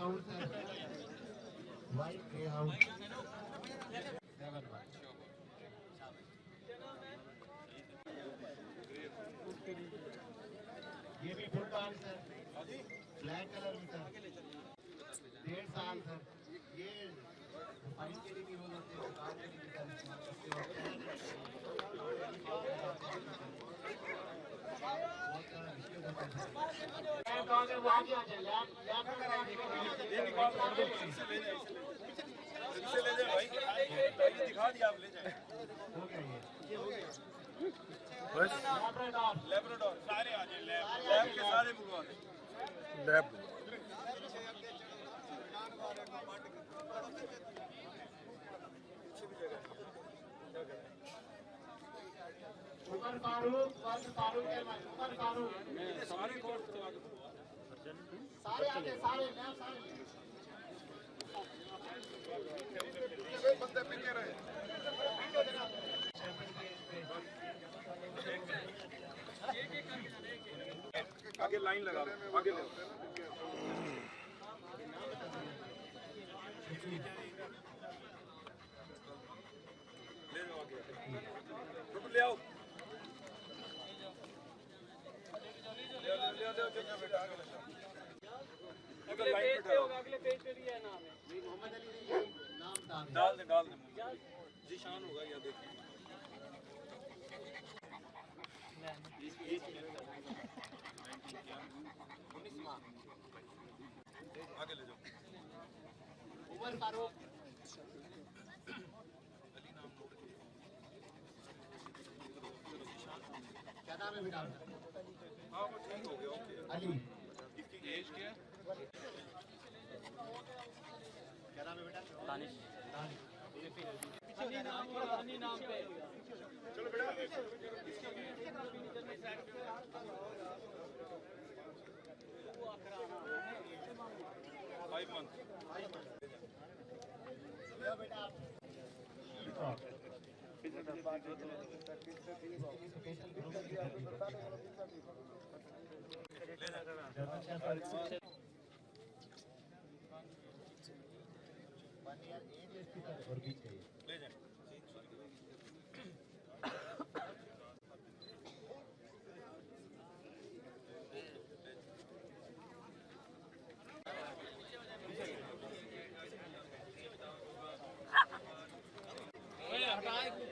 greyhound sir. White greyhound. 7-1. ये भी full top sir, black colour में सर, 1.5 साल सर। ये फाइट के लिए भी यूज होते हैं, काम के लिए भी सर इस्तेमाल करते हो। वो आगे आ जाए, इसे ले जाए भाई, दिखा दिया आप ले जाए। हो गया बस लेब्राडोर सारे आ जाए, लैब के सारे बुलवा दे। लैब उमर फारूक के उमर फारूक सारे कोर्स चला के सारे आगे सारे बंदे पीछे रहे। आगे लाइन लगा, आगे ले लो आगे, ले आओ, अगले पेज पे भी है नाम है मोहम्मद अली ने नाम डाल दे जीशान होगा या देखिए आगे ले जाओ। उमर फारूक अली नाम नोट क्या नाम है बेटा? हाँ वो ठीक हो गया, ओके। अली इसकी एज क्या है? क्या नाम है बेटा? दानिश। नाम पे चलो बेटा 5 मंथ बेटा और बीच चाहिए ले जाए।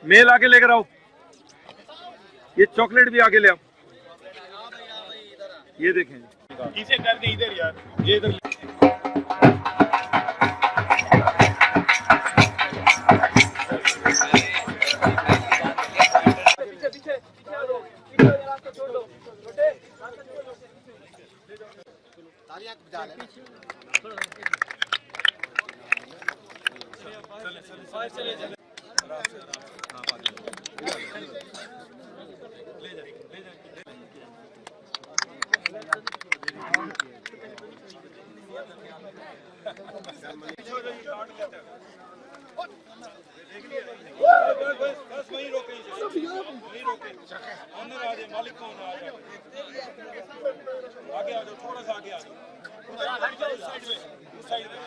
मेल आगे लेकर आओ, ये चॉकलेट भी आगे ले आओ। ये देखें, इसे कर दे इधर यार, ये इधर बस वहीं रोके, अंदर आ जाए, मालिक कौन आ जाए, आगे आ जाओ, थोड़ा सा आगे आ जाओ, उस साइड में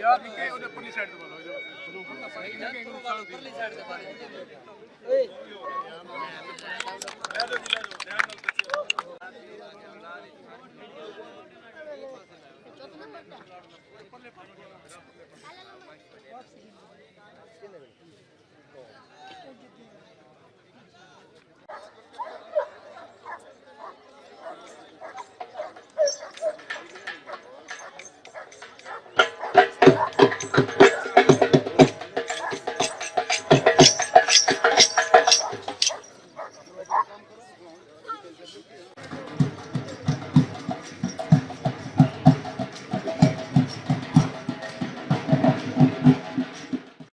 यार निके उधर पुली साइड पे बोलो, इधर